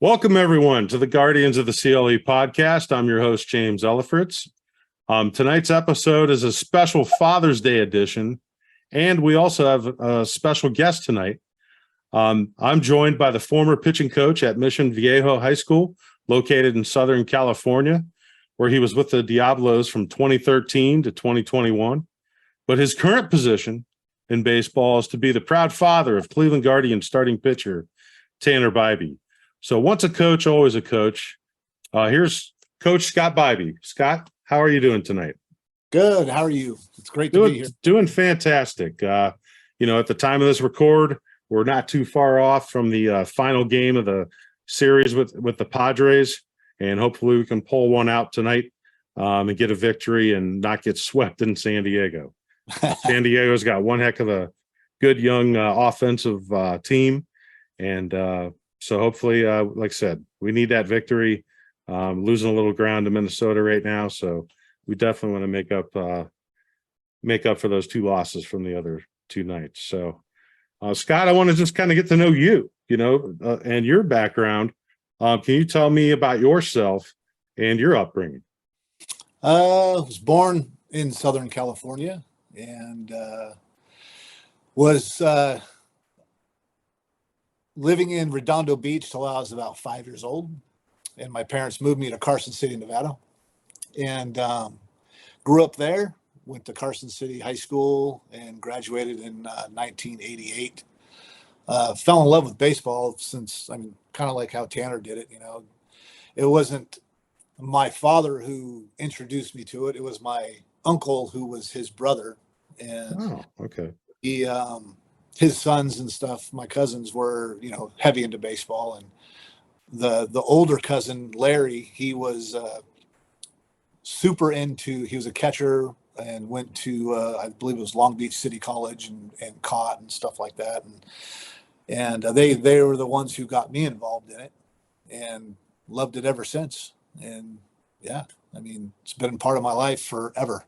Welcome, everyone, to the Guardians of the CLE Podcast. I'm your host, James Ellifritz. Tonight's episode is a special Father's Day edition, and we also have a special guest tonight. I'm joined by the former pitching coach at Mission Viejo High School, located in Southern California, where he was with the Diablos from 2013 to 2021. But his current position in baseball is to be the proud father of Cleveland Guardians starting pitcher Tanner Bibee. So once a coach, always a coach. Here's Coach Scott Bibee. Scott, how are you doing tonight? Good. How are you? It's great to be here. Doing fantastic. At the time of this record, we're not too far off from the final game of the series with the Padres, and hopefully we can pull one out tonight and get a victory and not get swept in San Diego. San Diego's got one heck of a good young offensive team, and so hopefully, like I said, we need that victory. Losing a little ground to Minnesota right now, so we definitely want to make up for those two losses from the other two nights. So, Scott, I want to just kind of get to know you, and your background. Can you tell me about yourself and your upbringing? I was born in Southern California and was living in Redondo Beach till I was about 5 years old. And my parents moved me to Carson City, Nevada, and grew up there, went to Carson City High School and graduated in 1988. Fell in love with baseball since, kind of like how Tanner did it. It wasn't my father who introduced me to it. It was my uncle who was his brother. And he, his sons and stuff, my cousins were, heavy into baseball. And the older cousin, Larry, he was super into, he was a catcher and went to, I believe it was Long Beach City College and caught and stuff like that. And they were the ones who got me involved in it and loved it ever since. And yeah, it's been part of my life forever.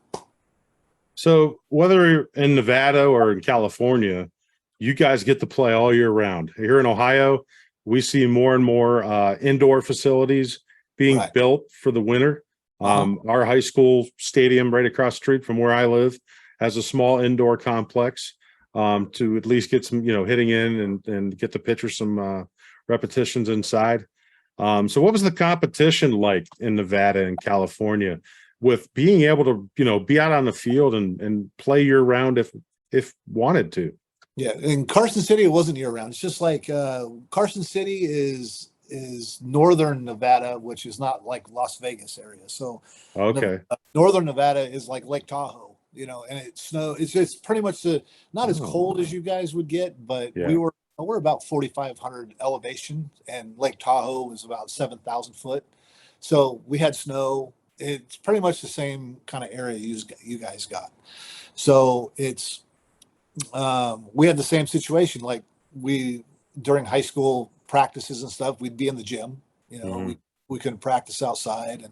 So whether you're in Nevada or in California, you guys get to play all year round. Here in Ohio, we see more and more indoor facilities being built for the winter. Our high school stadium right across the street from where I live has a small indoor complex to at least get some, hitting in and get the pitchers some repetitions inside. So what was the competition like in Nevada and California with being able to, be out on the field and play year round if wanted to? Yeah, in Carson City, it wasn't year round. It's just like Carson City is northern Nevada, which is not like Las Vegas area. So northern Nevada is like Lake Tahoe, and it's snow. It's pretty much not as cold as you guys would get, but we're about 4,500 elevation, and Lake Tahoe was about 7,000 foot. So we had snow. It's pretty much the same kind of area you guys got. So it's. We had the same situation. Like during high school practices and stuff, we'd be in the gym. We couldn't practice outside,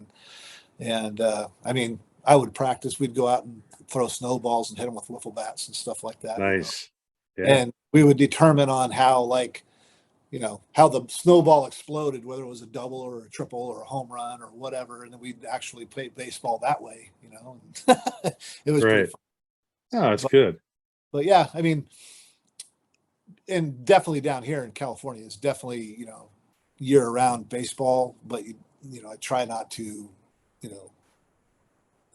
and I would practice. We'd go out and throw snowballs and hit them with wiffle bats and stuff like that. Nice. Yeah. And we would determine on how how the snowball exploded, whether it was a double or a triple or a home run or whatever, and then we'd actually play baseball that way. It was pretty fun. Oh, that's good. But yeah, and definitely down here in California, it's definitely, year-round baseball. But, I try not to,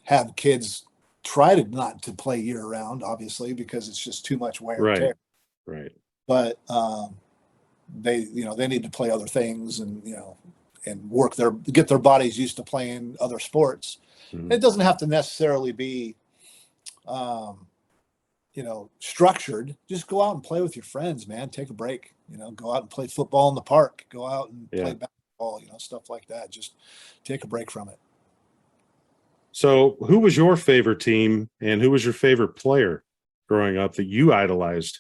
have kids try to not to play year-round, obviously, because it's just too much wear and tear. Right. But they need to play other things and, and get their bodies used to playing other sports. Mm-hmm. It doesn't have to necessarily be structured. Just go out and play with your friends, man. Take a break, go out and play football in the park, go out and play basketball, stuff like that. Just take a break from it. So who was your favorite team and who was your favorite player growing up that you idolized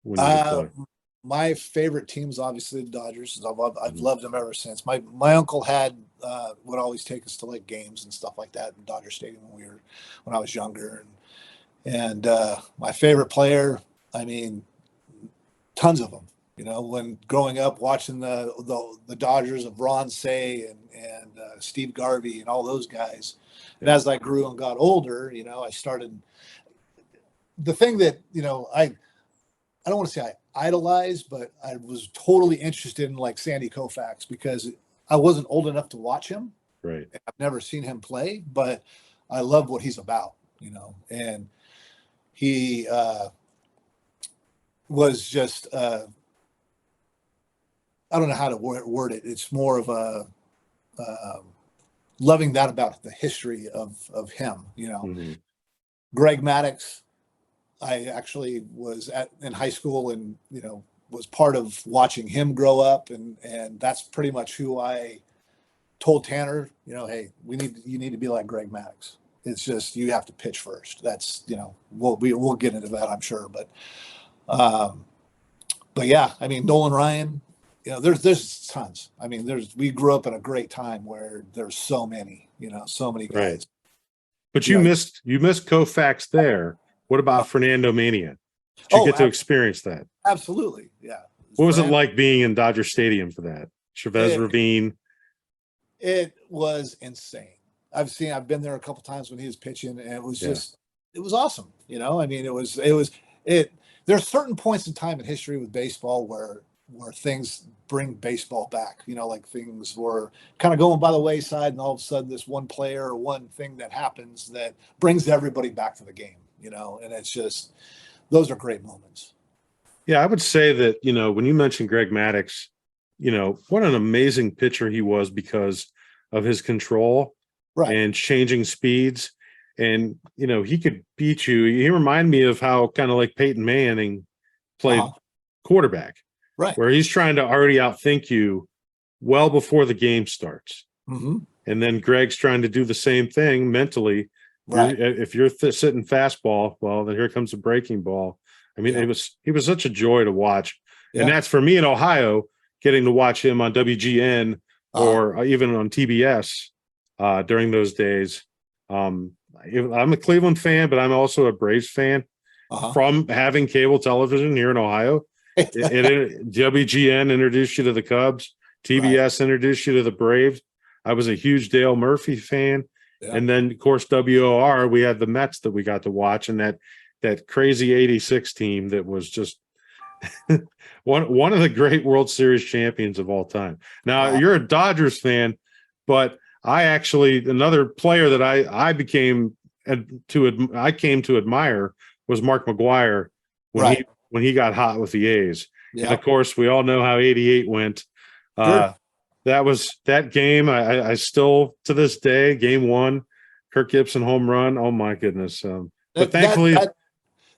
when you play? My favorite team is obviously the Dodgers. I've loved them ever since. My uncle would always take us to like games and stuff like that in Dodger Stadium when I was younger. And my favorite player, tons of them. when growing up watching the Dodgers of Ron Say and Steve Garvey and all those guys. And as I grew and got older, I started the thing that, I don't want to say I idolized, but I was totally interested in like Sandy Koufax because I wasn't old enough to watch him. Right. I've never seen him play, but I love what he's about, and he was just, I don't know how to word it. It's more of a loving that about the history of him. Mm-hmm. Greg Maddux, I actually was in high school and was part of watching him grow up, and that's pretty much who I told Tanner. Hey, you need to be like Greg Maddux. It's just you have to pitch first. That's we'll get into that, I'm sure, but yeah, I mean Nolan Ryan. There's tons. I mean, we grew up in a great time where there's so many guys. Right. But you missed Koufax there. What about Fernando Mania? Did you get to experience that? Absolutely. Yeah. What was it like being in Dodger Stadium for that? Chavez Ravine. It was insane. I've been there a couple times when he was pitching, and it was just, it was awesome. I mean, there's certain points in time in history with baseball where things bring baseball back, like things were kind of going by the wayside, and all of a sudden this one player or one thing that happens that brings everybody back to the game, and it's just, those are great moments. Yeah, I would say that, when you mentioned Greg Maddux, what an amazing pitcher he was because of his control and changing speeds. And, he could beat you. He reminded me of how kind of like Peyton Manning played quarterback. Right. Where he's trying to already outthink you well before the game starts. Mm-hmm. And then Greg's trying to do the same thing mentally. Right. If you're sitting fastball, well, then here comes a breaking ball. I mean, he was such a joy to watch. Yeah. And that's for me in Ohio, getting to watch him on WGN or even on TBS during those days. I'm a Cleveland fan, but I'm also a Braves fan from having cable television here in Ohio. WGN introduced you to the Cubs. TBS introduced you to the Braves. I was a huge Dale Murphy fan. Yeah. And then, of course, WOR, we had the Mets that we got to watch, and that crazy 86 team that was just one of the great World Series champions of all time. Now, you're a Dodgers fan, but another player that I came to admire was Mark McGwire when he got hot with the A's. Yeah. And of course, we all know how 88 went. Sure. That game. I still, to this day, game one, Kirk Gibson home run. Oh my goodness. But thankfully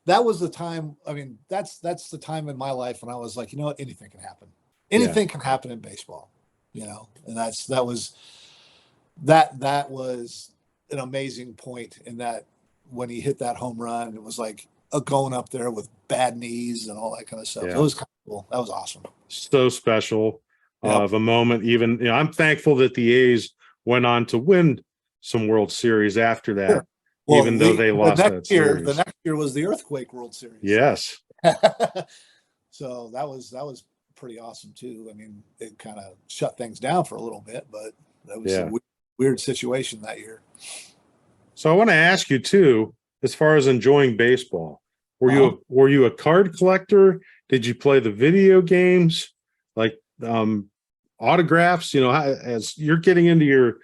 that was the time. I mean, that's the time in my life when I was like, anything can happen. Anything can happen in baseball, and that was an amazing point in that when he hit that home run, it was like going up there with bad knees and all that kind of stuff. Yeah. It was kind of cool. That was awesome. So special of a moment. Even, I'm thankful that the A's went on to win some World Series after that, sure. Well, even though they lost that series. The next year was the Earthquake World Series. Yes. So that was pretty awesome too. I mean, it kind of shut things down for a little bit, but that was a weird situation that year. So I want to ask you too, as far as enjoying baseball, were you a card collector? Did you play the video games, like autographs? As you're getting into your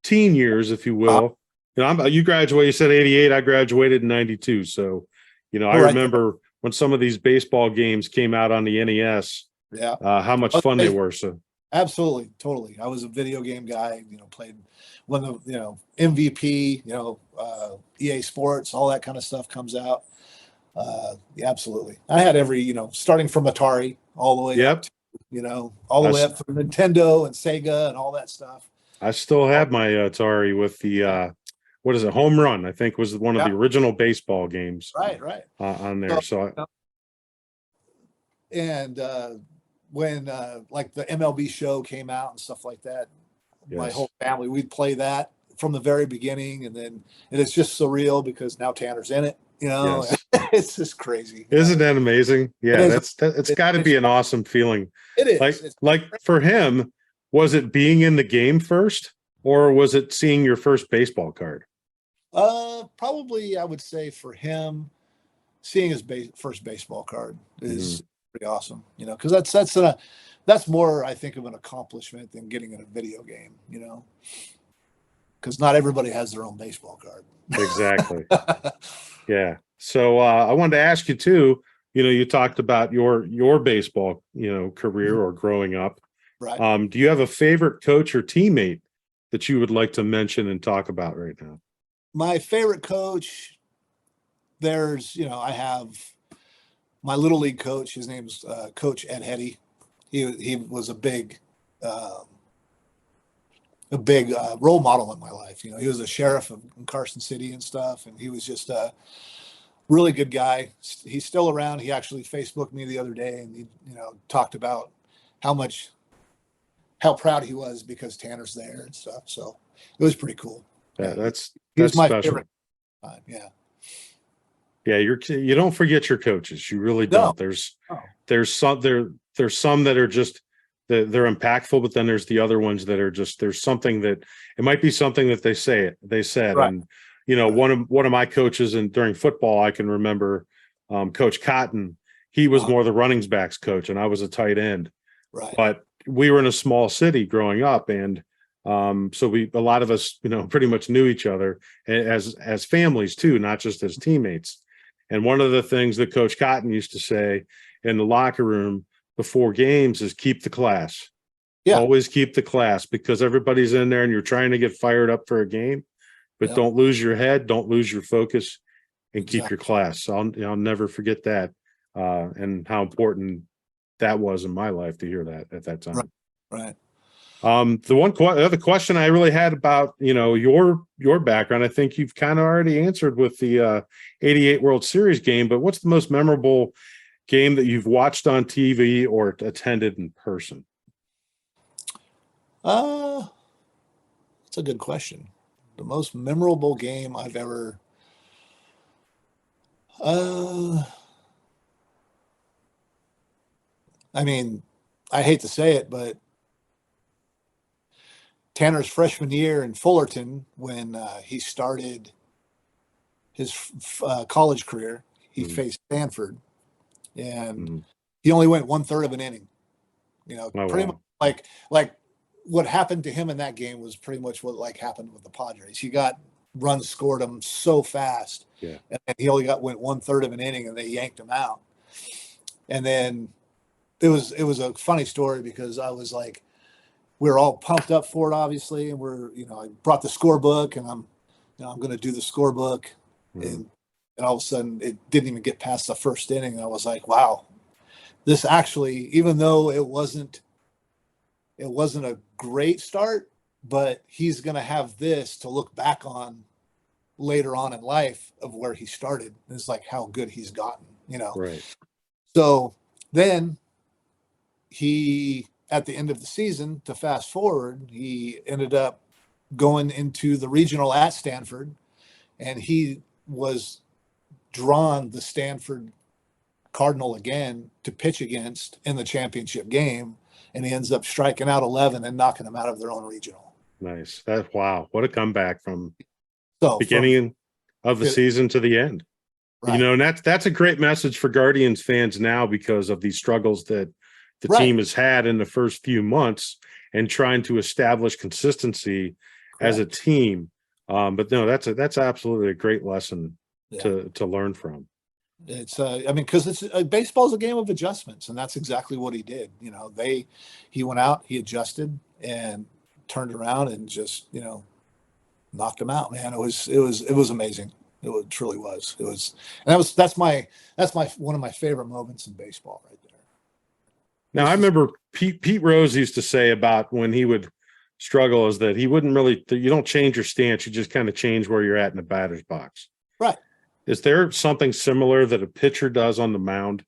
teen years, if you will. You graduated. You said 88. I graduated in 92. So, I remember when some of these baseball games came out on the NES. Yeah. How much fun they were. So. Absolutely, totally. I was a video game guy. Played when the MVP, EA Sports, all that kind of stuff comes out. Yeah, absolutely. I had every, starting from Atari all the way up to, all the way up through Nintendo and Sega and all that stuff. I still have my Atari with the what is it? Home Run, I think, was one of the original baseball games. Right. On there. And when like the MLB show came out and stuff like that, my whole family, we'd play that from the very beginning, and it's just surreal because now Tanner's in it. You know, Yes. it's just crazy. Isn't that amazing? Yeah, it's got to be an awesome feeling. It is. Like for him, was it being in the game first, or was it seeing your first baseball card? Probably I would say for him, seeing his first baseball card is pretty awesome. You know, because that's more, I think, of an accomplishment than getting in a video game. You know, because not everybody has their own baseball card. Exactly. Yeah. So I wanted to ask you too, you talked about your baseball, career or growing up. Right. Do you have a favorite coach or teammate that you would like to mention and talk about right now? My favorite coach, I have my little league coach. His name's Coach Ed Hetty. He was a big role model in my life. He was a sheriff in Carson City and stuff, and he was just really good guy. He's still around. He actually Facebooked me the other day, and he, talked about how proud he was because Tanner's there and stuff. So it was pretty cool. That's my special. favorite. Yeah. Yeah. You don't forget your coaches. You really don't. No. There's some that are just, they're impactful, but then there's the other ones that are just, there's something that it might be something that they said. Right. And, one of my coaches during football, I can remember Coach Cotton. He was more the running backs coach, and I was a tight end. Right. But we were in a small city growing up, and so a lot of us, pretty much knew each other as families too, not just as teammates. And one of the things that Coach Cotton used to say in the locker room before games is keep the class. Yeah. Always keep the class, because everybody's in there and you're trying to get fired up for a game. But don't lose your head, don't lose your focus, and keep your class. So I'll never forget that, and how important that was in my life to hear that at that time. Right. The other question I really had about your background, I think you've kind of already answered with the '88 World Series game. But what's the most memorable game that you've watched on TV or attended in person? That's a good question. The most memorable game I've ever I mean, I hate to say it, but Tanner's freshman year in Fullerton, when he started his college career, he faced Stanford, and he only went 1/3 of an inning. Pretty much like what happened to him in that game was pretty much what happened with the Padres. He got runs scored him so fast, and he only went 1/3 of an inning, and they yanked him out. And then it was a funny story, because I was like, we were all pumped up for it, obviously, and I brought the scorebook, and I'm going to do the scorebook, and all of a sudden it didn't even get past the first inning. And I was like, wow, this actually, even though it wasn't a great start, but he's going to have this to look back on later on in life of where he started. It's like how good he's gotten, Right. So then he, at the end of the season, to fast forward, he ended up going into the regional at Stanford, and he was drawn the Stanford Cardinal again to pitch against in the championship game. And he ends up striking out 11 and knocking them out of their own regional. Nice. Wow. What a comeback from beginning of the season to the end. Right. And that's a great message for Guardians fans now, because of these struggles that the team has had in the first few months and trying to establish consistency as a team. But no, that's absolutely a great lesson to learn from. It's because baseball is a game of adjustments, and that's exactly what he did. He went out, he adjusted, and turned around and just knocked him out. Man, it was amazing. It truly was. It was, and that's my one of my favorite moments in baseball right there. Now, I remember Pete Rose used to say about when he would struggle is that he wouldn't really, you don't change your stance, you just kind of change where you're at in the batter's box. Right. Is there something similar that a pitcher does on the mound?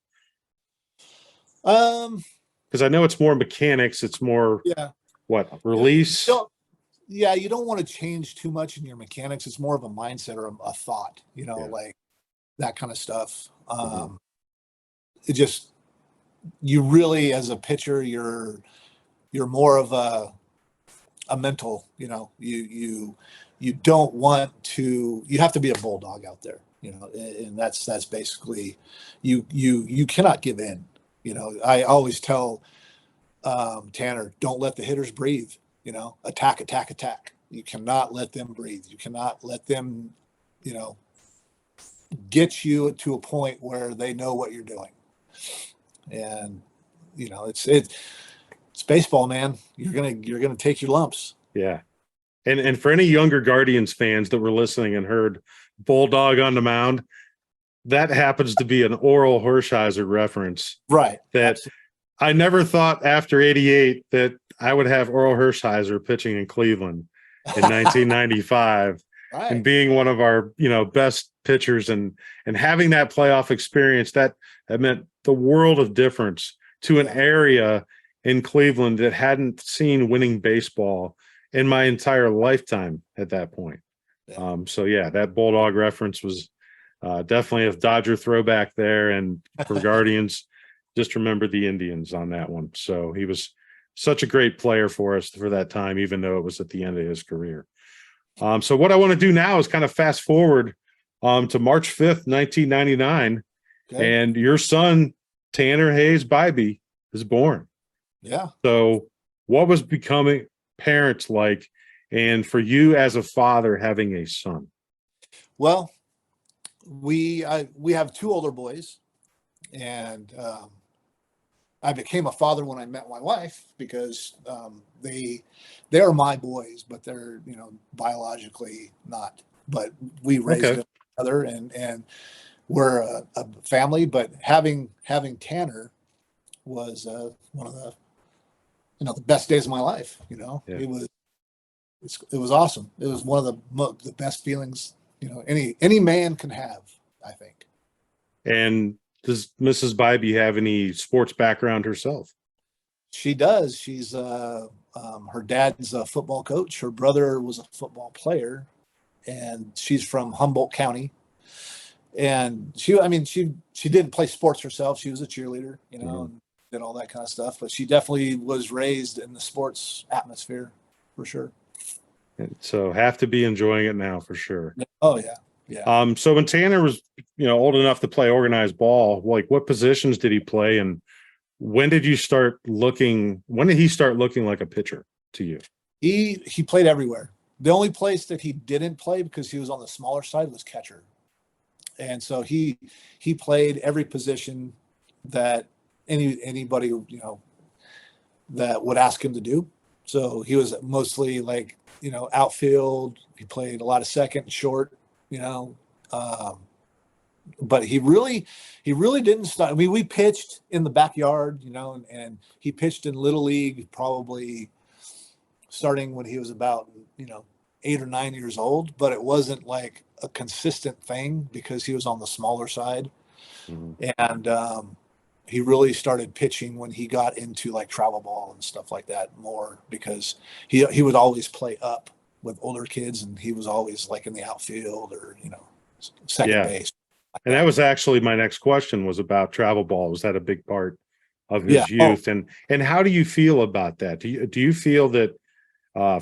Because I know it's more mechanics. It's more release. You don't want to change too much in your mechanics. It's more of a mindset or a thought. that kind of stuff. Mhm. It just, you really, as a pitcher, you're more of a mental, you don't want to, you have to be a bulldog out there, and that's basically, you cannot give in. I always tell Tanner, don't let the hitters breathe, attack, attack, attack. You cannot let them breathe. You cannot let them, you know, get you to a point where they know what you're doing. And, it's baseball, man. You're gonna take your lumps. Yeah. And for any younger Guardians fans that were listening and heard Bulldog on the mound, that happens to be an Oral Hershiser reference Right. that Absolutely. I never thought after 88 that I would have Oral Hershiser pitching in Cleveland in 1995 and Right. being one of our, best pitchers and having that playoff experience that meant the world of difference to an area in Cleveland that hadn't seen winning baseball in my entire lifetime at that point. Yeah. So yeah, that Bulldog reference was definitely a Dodger throwback there. And for Guardians, just remember the Indians on that one. So he was such a great player for us for that time, even though it was at the end of his career. So what I want to do now is kind of fast forward to March 5th, 1999, Okay. and your son, Tanner Bibee, is born. Yeah. So what was becoming parents like, and for you as a father having a son? Well, we have two older boys, and I became a father when I met my wife because they are my boys, but they're biologically not. But we raised Okay. them together, and we're a family. But having Tanner was one of the best days of my life. Yeah. It was awesome. It was one of the best feelings any man can have, I think. And does Mrs. Bibee have any sports background herself? She does. She's her dad's a football coach. Her brother was a football player, and she's from Humboldt County. And she didn't play sports herself. She was a cheerleader, and did all that kind of stuff. But she definitely was raised in the sports atmosphere, for sure. And so have to be enjoying it now for sure. Oh yeah, yeah. So when Tanner was, old enough to play organized ball, like what positions did he play, and when did he start looking like a pitcher to you? He played everywhere. The only place that he didn't play because he was on the smaller side was catcher. And so he played every position that anybody that would ask him to do. So he was mostly like outfield. He played a lot of second and short. But he really didn't start. I mean, we pitched in the backyard, and he pitched in Little League probably starting when he was about 8 or 9 years old. But it wasn't like a consistent thing because he was on the smaller side. Mm-hmm. And he really started pitching when he got into like travel ball and stuff like that more because he would always play up with older kids, and he was always like in the outfield or second base. And that was actually my next question was about travel ball. Was that a big part of his youth? And how do you feel about that? Do you feel that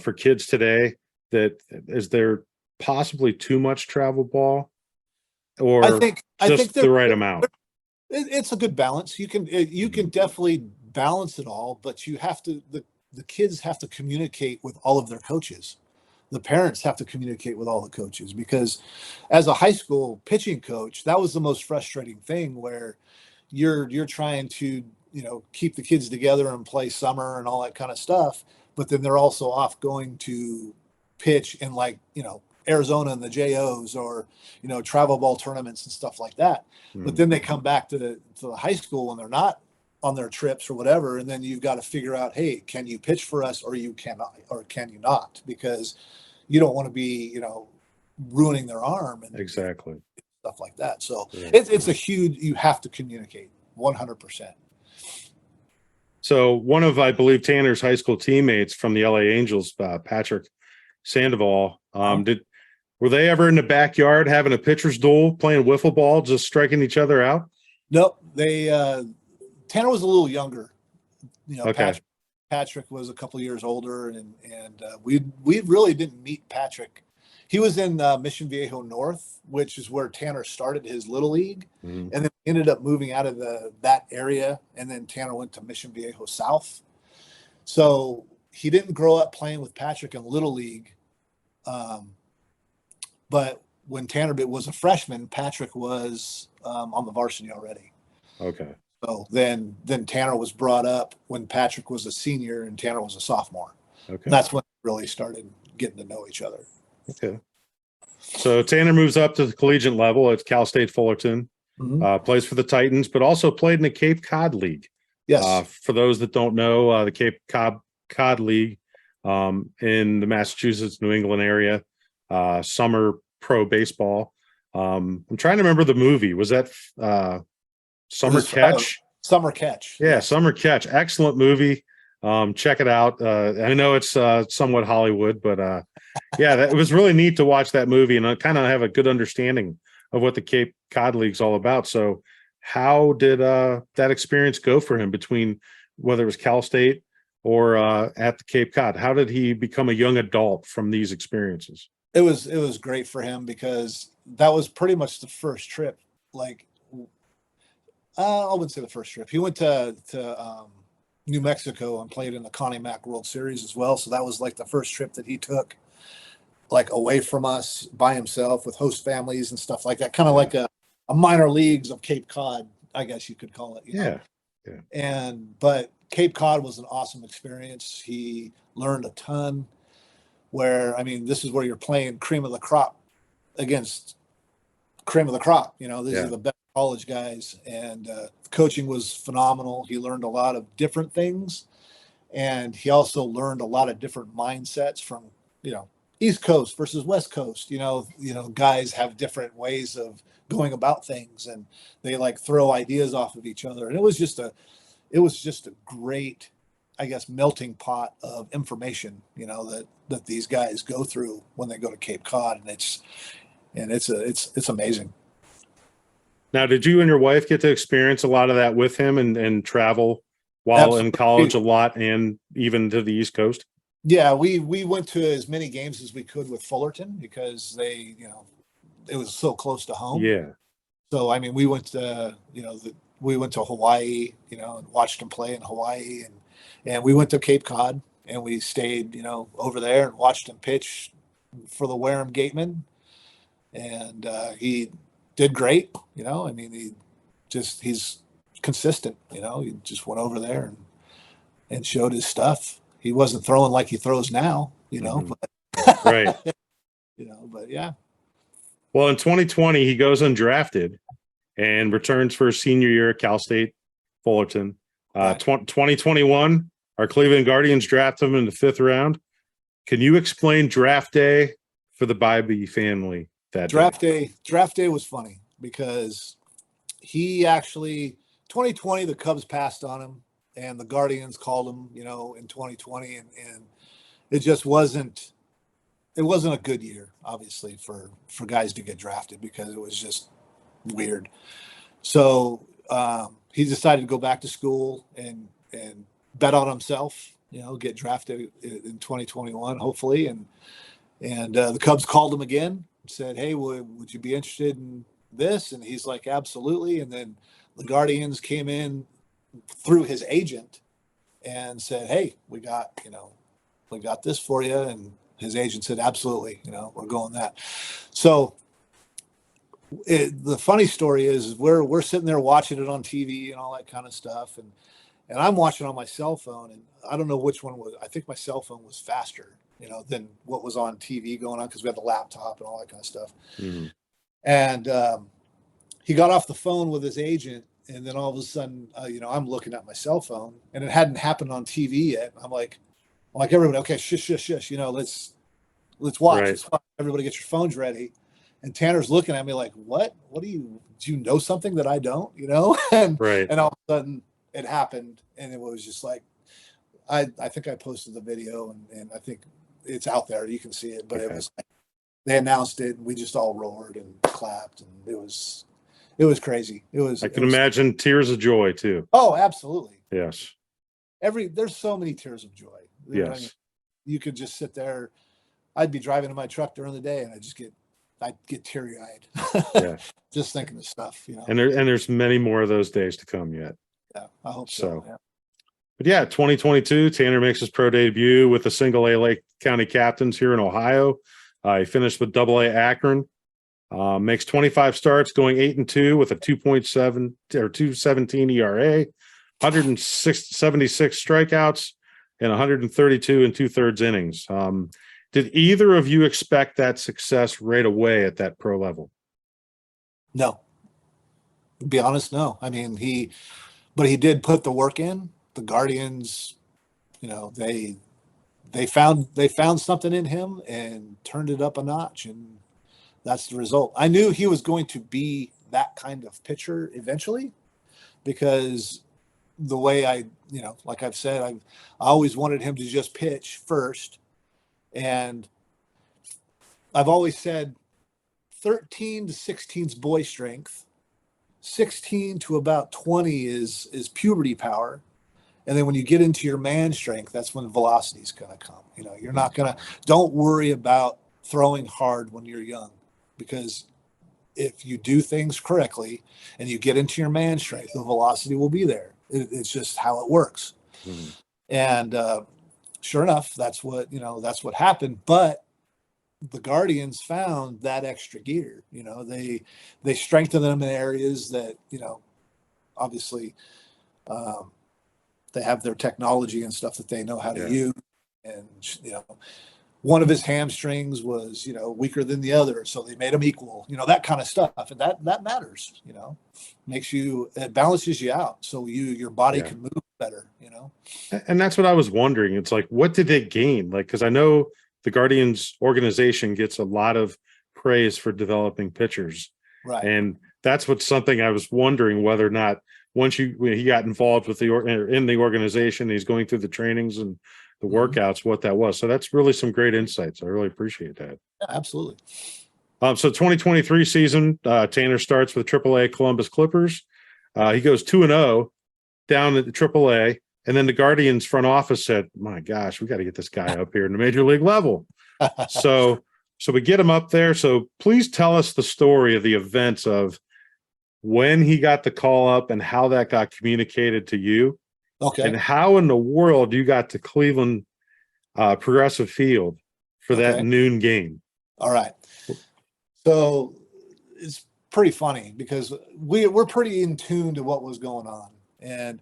for kids today that is there possibly too much travel ball, or I think the right amount? It's a good balance. You can definitely balance it all, but you have to the kids have to communicate with all of their coaches. The parents have to communicate with all the coaches because as a high school pitching coach, that was the most frustrating thing where you're trying to, keep the kids together and play summer and all that kind of stuff. But then they're also off going to pitch in like, Arizona and the JOs or, travel ball tournaments and stuff like that. Mm-hmm. But then they come back to the high school when they're not on their trips or whatever. And then you've got to figure out, hey, can you pitch for us or you cannot, or can you not? Because you don't want to be, ruining their arm and exactly stuff like that. So it's a huge, you have to communicate 100%. So one of, I believe, Tanner's high school teammates from the LA Angels, Patrick Sandoval, Were they ever in the backyard having a pitcher's duel, playing wiffle ball, just striking each other out? Nope. Tanner was a little younger. Okay. Patrick was a couple years older, and we really didn't meet Patrick. He was in Mission Viejo North, which is where Tanner started his little league, Mhm. and then ended up moving out of that area. And then Tanner went to Mission Viejo South. So he didn't grow up playing with Patrick in little league. But when Tanner was a freshman, Patrick was on the varsity already. Okay. So then Tanner was brought up when Patrick was a senior and Tanner was a sophomore. Okay. And that's when we really started getting to know each other. Okay. So Tanner moves up to the collegiate level at Cal State Fullerton, plays for the Titans, but also played in the Cape Cod League. Yes. For those that don't know, the Cape Cod League in the Massachusetts, New England area, summer pro baseball. I'm trying to remember the movie. Was that Summer Catch? Summer Catch. Yeah, yes. Summer Catch. Excellent movie. Check it out. I know it's somewhat Hollywood, but yeah, it was really neat to watch that movie and kind of have a good understanding of what the Cape Cod League's all about. So how did that experience go for him between whether it was Cal State or at the Cape Cod? How did he become a young adult from these experiences? It was great for him because that was pretty much the first trip. Like, I wouldn't say the first trip. He went to New Mexico and played in the Connie Mack World Series as well. So that was like the first trip that he took, like away from us by himself with host families and stuff like that. Kind of like a minor leagues of Cape Cod, I guess you could call it. You know? Yeah. But Cape Cod was an awesome experience. He learned a ton. This is where you're playing cream of the crop against cream of the crop. These are the best college guys, and coaching was phenomenal. He learned a lot of different things, and he also learned a lot of different mindsets from East Coast versus West Coast. Guys have different ways of going about things, and they like throw ideas off of each other. And it was just a great, I guess, melting pot of information, that these guys go through when they go to Cape Cod, and it's amazing. Now, did you and your wife get to experience a lot of that with him and travel while Absolutely. in college a lot and even to the East Coast? Yeah, we went to as many games as we could with Fullerton because it was so close to home. Yeah. So, we went to, we went to Hawaii, and watched him play in Hawaii, and we went to Cape Cod and we stayed, over there and watched him pitch for the Wareham Gatemen. And he did great, he's consistent, he just went over there and showed his stuff. He wasn't throwing like he throws now, but, right. But yeah. Well, in 2020, he goes undrafted and returns for his senior year at Cal State Fullerton. 2021, our Cleveland Guardians draft him in the 5th round. Can you explain draft day for the Bibee family? Draft day was funny because he actually 2020 the Cubs passed on him and the Guardians called him, in 2020, and it just wasn't a good year, obviously, for guys to get drafted because it was just weird. So he decided to go back to school and bet on himself, get drafted in 2021, hopefully, and the Cubs called him again. Said, hey, would you be interested in this? And he's like, absolutely. And then the Guardians came in through his agent and said, hey, we got this for you. And his agent said, absolutely, we're going that. So the funny story is we're sitting there watching it on TV and all that kind of stuff. And I'm watching on my cell phone, and I don't know which one was. I think my cell phone was faster, than what was on TV going on because we had the laptop and all that kind of stuff. Mm-hmm. And he got off the phone with his agent, and then all of a sudden, I'm looking at my cell phone, and it hadn't happened on TV yet. I'm like everybody, okay, shush, let's watch. Right. Let's watch. Everybody get your phones ready. And Tanner's looking at me like, what? Do you know something that I don't? And right. And all of a sudden it happened, and it was just like, I think I posted the video, and I think it's out there. You can see it, but okay. It was like, they announced it, and we just all roared and clapped, and it was crazy. I can imagine tears of joy too. Oh, absolutely. Yes. There's so many tears of joy. Yes. I mean, you could just sit there. I'd be driving in my truck during the day, and I'd get teary eyed. Yeah. Just thinking of stuff, And there's many more of those days to come yet. Yeah, I hope so. Yeah. But yeah, 2022, Tanner makes his pro debut with the single A Lake County Captains here in Ohio. He finished with AA Akron. Makes 25 starts, going 8-2 with a 2.7 or 2.17 ERA, 176 strikeouts, and 132 and 2/3 innings. Did either of you expect that success right away at that pro level? No. To be honest, no. I mean, he did put the work in. The Guardians, they found something in him and turned it up a notch, and that's the result. I knew he was going to be that kind of pitcher eventually, because the way like I've said, I always wanted him to just pitch first. And I've always said 13 to 16 is boy strength. 16 to about 20 is puberty power. And then when you get into your man strength, that's when velocity is going to come. Don't worry about throwing hard when you're young, because if you do things correctly and you get into your man strength, the velocity will be there. It's just how it works. Mm-hmm. And sure enough, that's what happened. But the Guardians found that extra gear. They strengthened them in areas that, obviously they have their technology and stuff that they know how to use. And, one of his hamstrings was, weaker than the other, so they made him equal, that kind of stuff. And that matters, it balances you out, so your body can move better, And that's what I was wondering. It's like, what did they gain? Like, because I know the Guardians organization gets a lot of praise for developing pitchers. Right. And that's something I was wondering, whether or not when he got involved with in the organization, he's going through the trainings and the workouts, what that was. So that's really some great insights. I really appreciate that. Yeah, absolutely. So 2023 season, Tanner starts with AAA Columbus Clippers. He goes 2-0 down at the AAA, and then the Guardians front office said, "My gosh, we got to get this guy up here in the major league level." So we get him up there. So please tell us the story of the events of when he got the call up and how that got communicated to you. Okay. And how in the world you got to Cleveland Progressive Field for that noon game. All right. So it's pretty funny, because we're pretty in tune to what was going on, and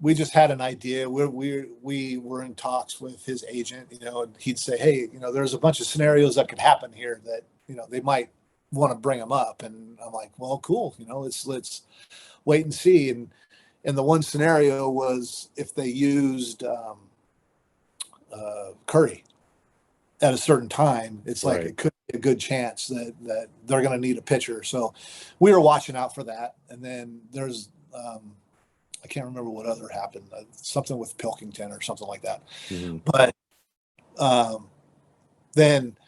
we just had an idea. We were in talks with his agent, and he'd say, "Hey, there's a bunch of scenarios that could happen here that they might want to bring them up." And I'm like, "Well, cool. Let's wait and see." And the one scenario was if they used Curry at a certain time, it's like it could be a good chance that they're going to need a pitcher. So we were watching out for that. And then there's I can't remember what other happened, something with Pilkington or something like that. Mm-hmm. But then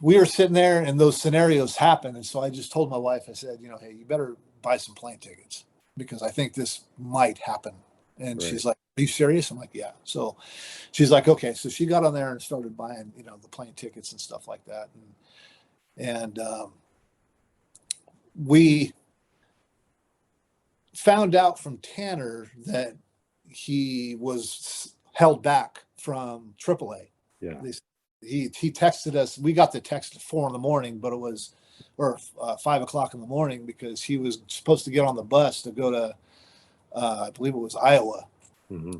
we were sitting there and those scenarios happened. And so I just told my wife, I said, "Hey, you better buy some plane tickets, because I think this might happen." And she's like, "Are you serious?" I'm like, "Yeah." So she's like, "Okay." So she got on there and started buying, the plane tickets and stuff like that. And we found out from Tanner that he was held back from AAA. Yeah. He texted us. We got the text at 4 a.m, but it was, or 5 o'clock in the morning, because he was supposed to get on the bus to go to, I believe it was Iowa. Mm-hmm.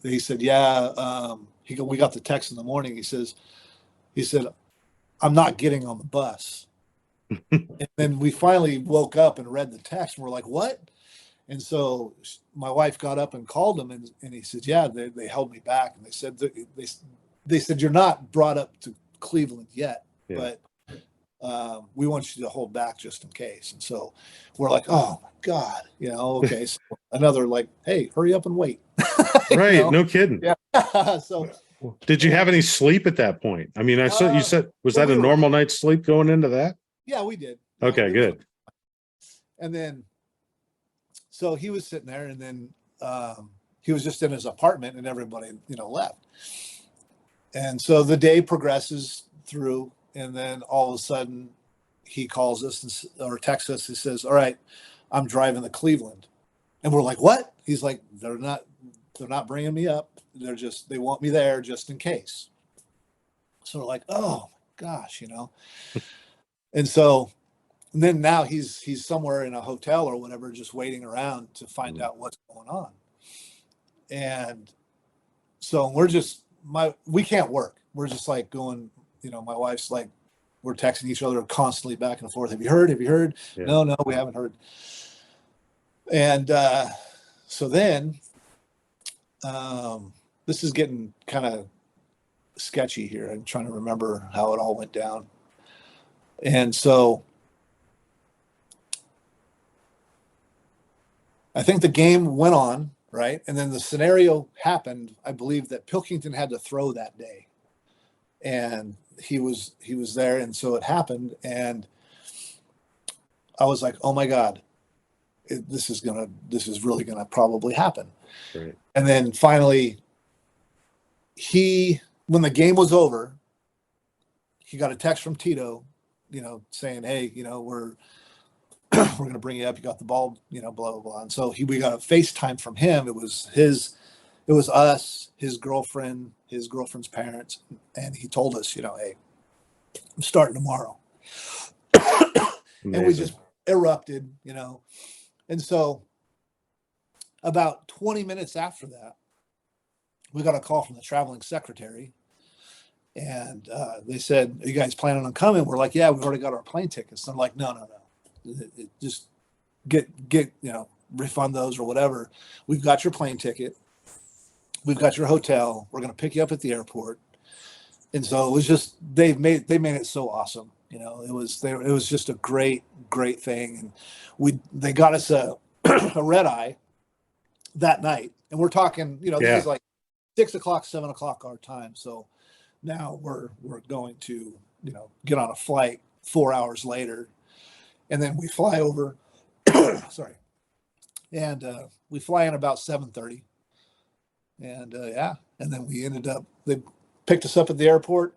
He said, "Yeah." We got the text in the morning. He said, "I'm not getting on the bus." And then we finally woke up and read the text, and we're like, "What?" And so my wife got up and called him, and he said, "Yeah, they held me back, and they said you're not brought up to Cleveland yet, but we want you to hold back just in case." And so we're like, "Oh my God," so another like, "Hey, hurry up and wait." Right. No kidding. Yeah. So Did you have any sleep at that point? I mean, I saw you said, was that a normal night's sleep going into that? Yeah, we did. Okay, good. And then, so he was sitting there, and then he was just in his apartment, and everybody, left. And so the day progresses through, and then all of a sudden he calls us or texts us. He says, "All right, I'm driving to Cleveland." And we're like, "What?" He's like, they're not bringing me up. They want me there just in case. So we're like, "Oh gosh," And so then now he's somewhere in a hotel or whatever, just waiting around to find out what's going on. And so we can't work. We're just like going, my wife's like, we're texting each other constantly back and forth. Have you heard? Have you heard? Yeah. No, we haven't heard. And so then this is getting kind of sketchy here. I'm trying to remember how it all went down. And so I think the game went on, right? And then the scenario happened. I believe that Pilkington had to throw that day. And he was there, and so it happened. And I was like, "Oh my God, this is really gonna probably happen." Right. And then finally, when the game was over, he got a text from Tito, saying, "Hey, we're gonna bring you up. You got the ball, blah blah blah." And so we got a FaceTime from him. It was us, his girlfriend, his girlfriend's parents, and he told us, "Hey, I'm starting tomorrow." And we just erupted, And so about 20 minutes after that, we got a call from the traveling secretary, and they said, "Are you guys planning on coming?" We're like, "Yeah, we've already got our plane tickets." And I'm like, no. Just get refund those or whatever. We've got your plane ticket. We've got your hotel. We're going to pick you up at the airport. And so it was just, they made it so awesome. It was just a great thing. And they got us a red eye that night. And we're talking, this is like 6 o'clock, 7 o'clock our time. So now we're going to, get on a flight 4 hours later. And then we fly over, sorry. And we fly in about 7:30. And and then they picked us up at the airport,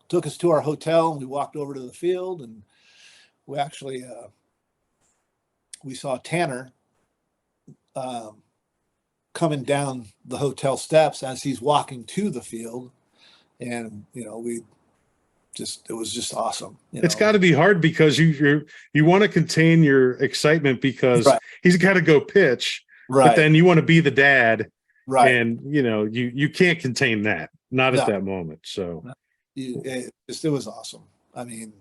took us to our hotel, and we walked over to the field, and we actually we saw Tanner coming down the hotel steps as he's walking to the field, and it was just awesome. It's got to be hard because you want to contain your excitement because he's got to go pitch, but then you want to be the dad. Right. And, you can't contain that, not at that moment. So it was awesome. I mean,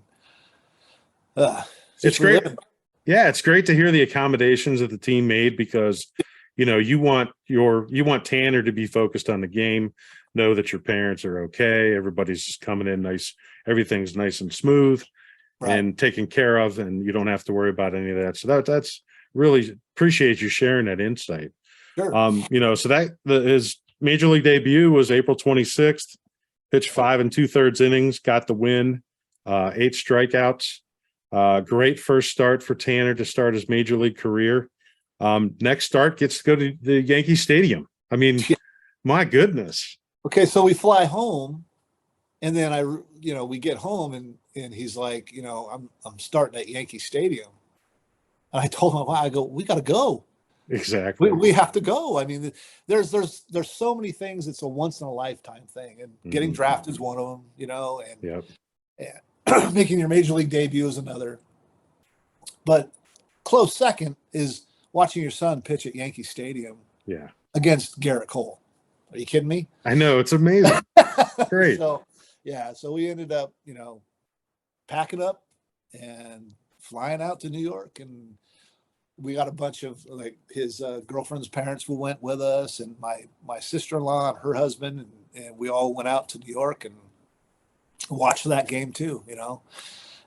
it's great. Yeah. It's great to hear the accommodations that the team made because, you want Tanner to be focused on the game, know that your parents are okay. Everybody's just coming in nice. Everything's nice and smooth and taken care of, and you don't have to worry about any of that. So that's really appreciate you sharing that insight. Sure. So his major league debut was April 26th, pitched 5 2/3 innings, got the win, 8 strikeouts. Great first start for Tanner to start his major league career. Next start gets to go to the Yankee Stadium. I mean, my goodness. Okay. So we fly home, and then we get home, and he's like, I'm starting at Yankee Stadium. And I told him, I go, we got to go. Exactly. We have to go. I mean, there's so many things. It's a once in a lifetime thing, and getting drafted is one of them. And making your major league debut is another. But close second is watching your son pitch at Yankee Stadium. Yeah. Against Garrett Cole. Are you kidding me? I know, it's amazing. Great. So we ended up, packing up and flying out to New York, and we got a bunch of his girlfriend's parents who went with us, and my sister-in-law and her husband, and we all went out to New York and watched that game too,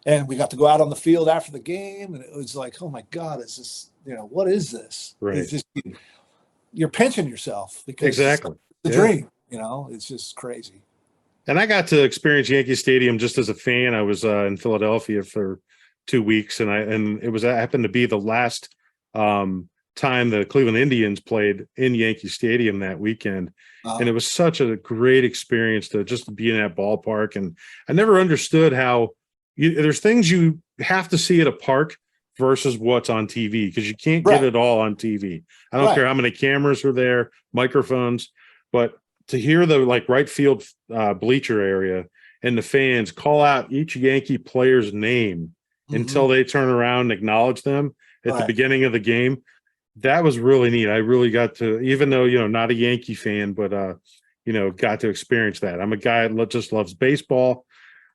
and we got to go out on the field after the game, and it was like, oh my God, is this, what is this? Right. It's just, you're pinching yourself because exactly it's the dream, It's just crazy. And I got to experience Yankee Stadium just as a fan. I was in Philadelphia for 2 weeks, and I happened to be the last time the Cleveland Indians played in Yankee Stadium that weekend. And it was such a great experience to just be in that ballpark. And I never understood how there's things you have to see at a park versus what's on TV, because you can't get it all on TV. I don't care how many cameras are there, microphones, but to hear the right field bleacher area and the fans call out each Yankee player's name until they turn around and acknowledge them at the beginning of the game, that was really neat. I really got to, even though, not a Yankee fan, but, got to experience that. I'm a guy that just loves baseball.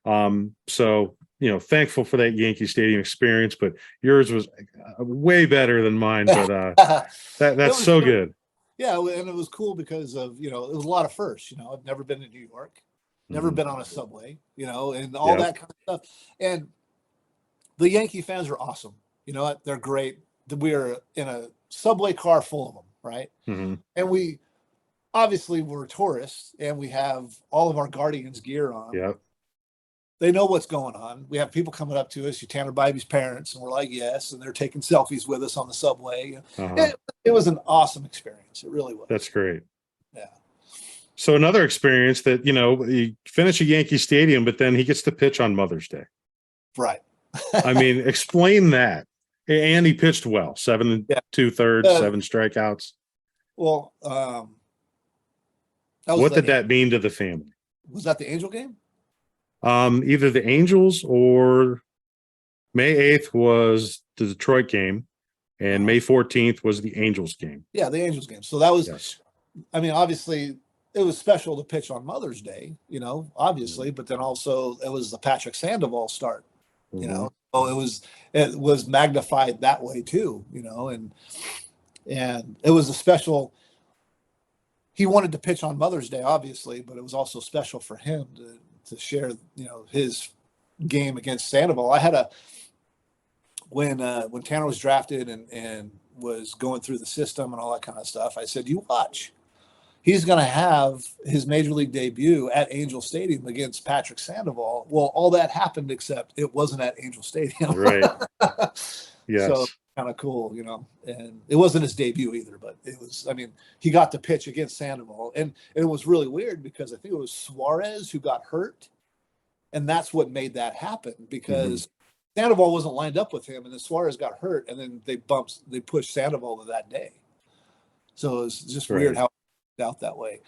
So, thankful for that Yankee Stadium experience, but yours was way better than mine. But that's so good. Yeah, and it was cool because of, it was a lot of firsts. I've never been to New York, never been on a subway, and all that kind of stuff. And the Yankee fans are awesome. They're great. We are in a subway car full of them, right? And we obviously we're tourists, and we have all of our Guardians gear on. Yep. They know what's going on. We have people coming up to us, Tanner Bibee's parents, and we're like, yes, and they're taking selfies with us on the subway. It was an awesome experience. It really was. That's great. Yeah. So another experience that, you finish a Yankee Stadium, but then he gets to pitch on Mother's Day. Right. I mean, explain that. And he pitched well, 7 2/3, 7 strikeouts. Well, what did that mean to the family? Was that the Angel game? Either the Angels or May 8th was the Detroit game, and May 14th was the Angels game. Yeah, the Angels game. So that was, I mean, obviously it was special to pitch on Mother's Day, obviously, but then also it was the Patrick Sandoval start, so it was magnified that way too, and it was a special. He wanted to pitch on Mother's Day, obviously, but it was also special for him to share, his game against Sandoval. I had when Tanner was drafted and was going through the system and all that kind of stuff, I said, you watch. He's going to have his major league debut at Angel Stadium against Patrick Sandoval. Well, all that happened, except it wasn't at Angel Stadium. Right. Yes. So kind of cool, and it wasn't his debut either, but it was, he got to pitch against Sandoval, and it was really weird because I think it was Suarez who got hurt, and that's what made that happen, because Sandoval wasn't lined up with him, and then Suarez got hurt, and then they pushed Sandoval to that day. So it was just weird how it worked out that way.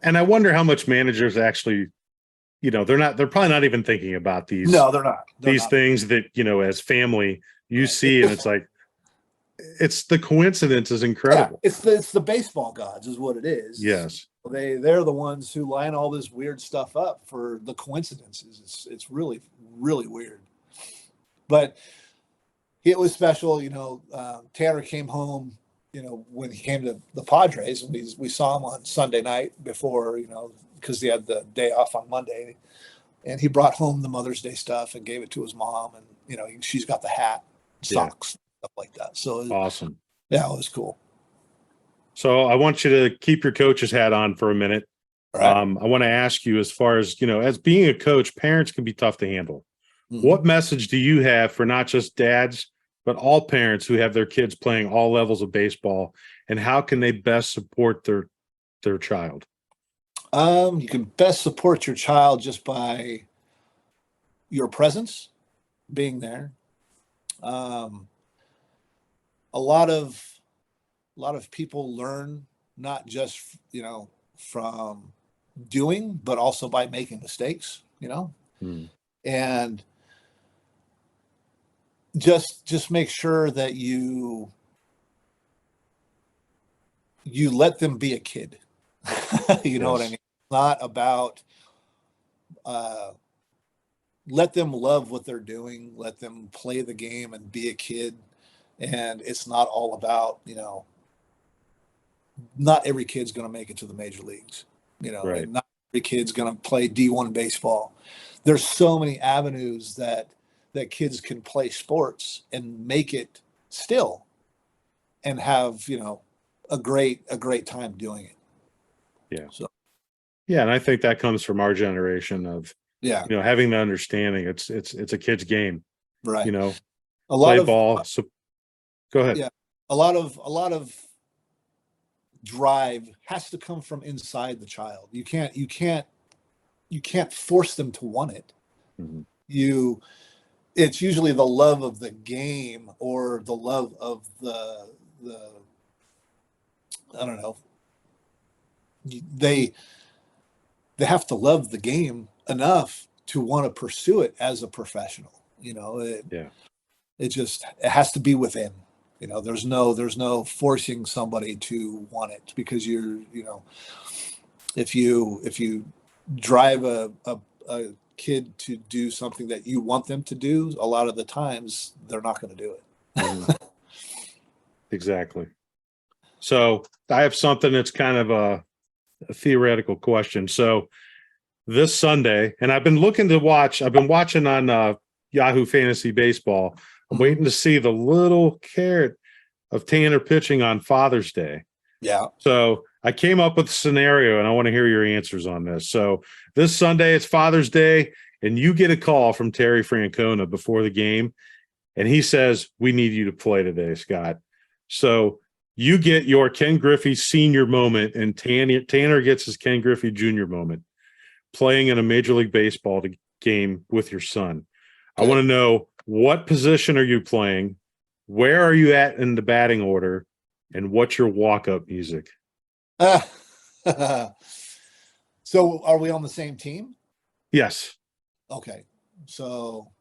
And I wonder how much managers actually, they're probably not even thinking about these. No, they're not. These things that, as family you see, and it's like, it's the coincidence is incredible. Yeah, it's the baseball gods is what it is. Yes. They're the ones who line all this weird stuff up for the coincidences. It's really, really weird. But it was special, Tanner came home, when he came to the Padres, and we saw him on Sunday night before, because he had the day off on Monday, and he brought home the Mother's Day stuff and gave it to his mom, and she's got the hat, socks, stuff like that. So awesome. Yeah, it was cool. So I want you to keep your coach's hat on for a minute. Right. I want to ask you, as far as, as being a coach, parents can be tough to handle. What message do you have for not just dads, but all parents who have their kids playing all levels of baseball, and how can they best support their child? You can best support your child just by your presence, being there. A lot of people learn not just, from doing, but also by making mistakes, and just make sure that you let them be a kid. You know what I mean? Not about, let them love what they're doing, let them play the game and be a kid. And it's not all about, not every kid's going to make it to the major leagues, Right. and not every kid's going to play D1 baseball. There's so many avenues that kids can play sports and make it still and have, a great time doing it. Yeah. So Yeah, and I think that comes from our generation of, Yeah, having the understanding. It's a kid's game, right. A lot play of ball. So go ahead. yeah, a lot of drive has to come from inside the child. You can't force them to want it. Mhm. It's usually the love of the game or the love of the I don't know. They have to love the game enough to want to pursue it as a professional. Yeah. It has to be within. There's no forcing somebody to want it, because if you drive a kid to do something that you want them to do, a lot of the times they're not going to do it. Mhm. Exactly. So I have something that's kind of a theoretical question. So this Sunday, and I've been watching on Yahoo Fantasy Baseball. I'm Mhm. waiting to see the little carrot of Tanner pitching on Father's Day. Yeah. So I came up with a scenario, and I want to hear your answers on this. So this Sunday, it's Father's Day, and you get a call from Terry Francona before the game, and he says, "We need you to play today, Scott." So you get your Ken Griffey Senior moment, and Tanner gets his Ken Griffey Junior moment, playing in a Major League Baseball game with your son. I want to know, what position are you playing? Where are you at in the batting order? And what's your walk-up music? So are we on the same team? Yes. Okay. So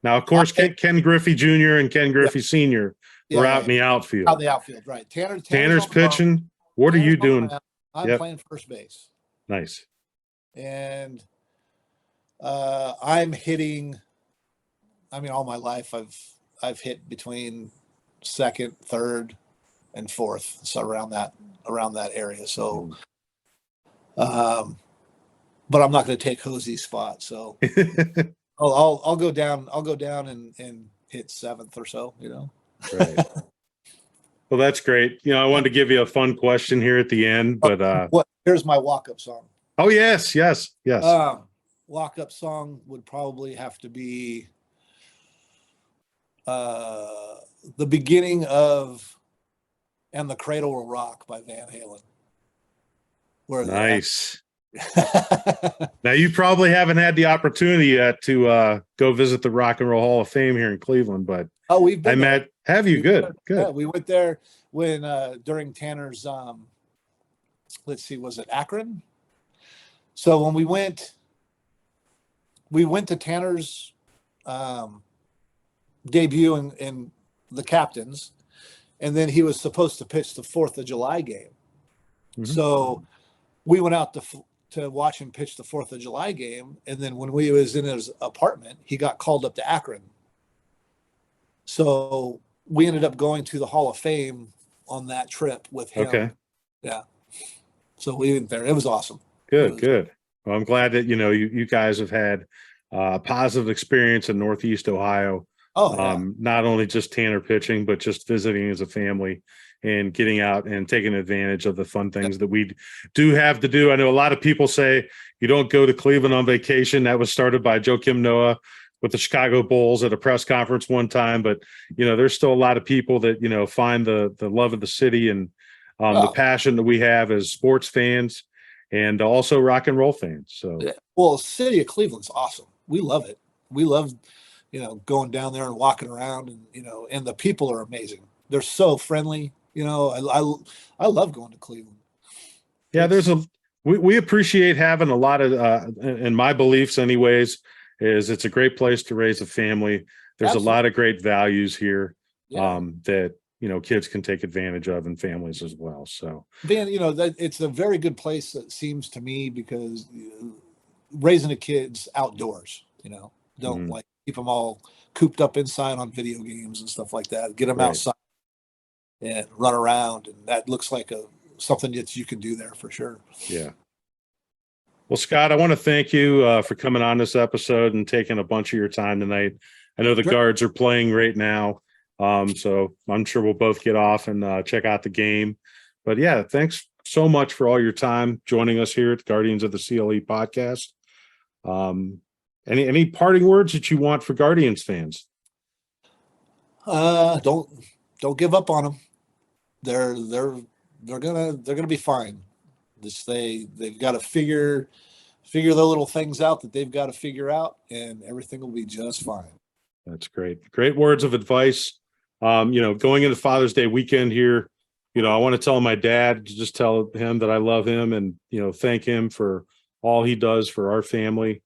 Now, of course, Ken Griffey Jr. and Ken Griffey Sr. were out in the out outfield. the outfield, right? Tanner's pitching. What are you doing? I'm playing first base. Nice. And I'm hitting. I mean, all my life I've hit between second, third, and fourth, so around that area. So, but I'm not going to take Hosey's spot. So I'll go down. I'll go down and hit seventh or so. Right. Well, that's great. I wanted to give you a fun question here at the end, but here's my walk-up song. Oh, yes. Walk-up song would probably have to be the beginning of "And the Cradle Will Rock" by Van Halen. Nice. Now, you probably haven't had the opportunity yet to go visit the Rock and Roll Hall of Fame here in Cleveland, but we've been there. Have you? Good. Yeah, we went there when during Tanner's let's see, was it Akron? So when we went to Tanner's debut in the Captains, and then he was supposed to pitch the 4th of July game. Mm-hmm. So we went out to watch him pitch the 4th of July game, and then when we was in his apartment, he got called up to Akron. So we ended up going to the Hall of Fame on that trip with him. Okay. Yeah. So we went there. It was awesome. Good. Well, I'm glad that you guys have had a positive experience in Northeast Ohio. Oh, yeah. Not only just Tanner pitching, but just visiting as a family and getting out and taking advantage of the fun things that we do have to do. I know a lot of people say you don't go to Cleveland on vacation. That was started by Joakim Noah with the Chicago Bulls at a press conference one time. But, there's still a lot of people that, find the love of the city and the passion that we have as sports fans and also rock and roll fans. So, well, the city of Cleveland's awesome. We love it. We love, going down there and walking around, and, and the people are amazing. They're so friendly. I love going to Cleveland. Yeah, we appreciate having a lot of, in my beliefs anyways, is it's a great place to raise a family. There's Absolutely. a lot of great values here Yeah. that, kids can take advantage of, and families as well. So, Van, that it's a very good place, it seems to me, because raising the kids outdoors, don't like keep them all cooped up inside on video games and stuff like that. Get them outside and run around, and that looks like something that you can do there for sure. Yeah. Well, Scott, I want to thank you for coming on this episode and taking a bunch of your time tonight. I know the Guards are playing right now, so I'm sure we'll both get off and check out the game. But yeah, thanks so much for all your time joining us here at Guardians of the CLE podcast. Any parting words that you want for Guardians fans? Don't give up on them. They're gonna be fine. They've got to figure the little things out that they've got to figure out, and everything will be just fine. That's great. Great words of advice. Going into Father's Day weekend here, I want to tell my dad, to just tell him that I love him and, thank him for all he does for our family,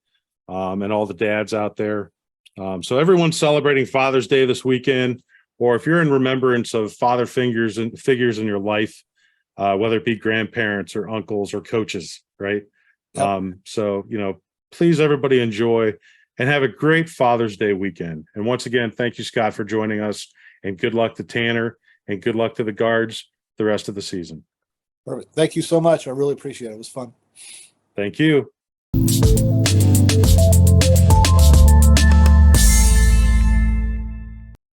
and all the dads out there. So everyone's celebrating Father's Day this weekend, or if you're in remembrance of father figures in your life, whether it be grandparents or uncles or coaches, right? Yep. Please, everybody, enjoy and have a great Father's Day weekend. And once again, thank you, Scott, for joining us, and good luck to Tanner and good luck to the Guards the rest of the season. Perfect. Thank you so much. I really appreciate it. It was fun. Thank you.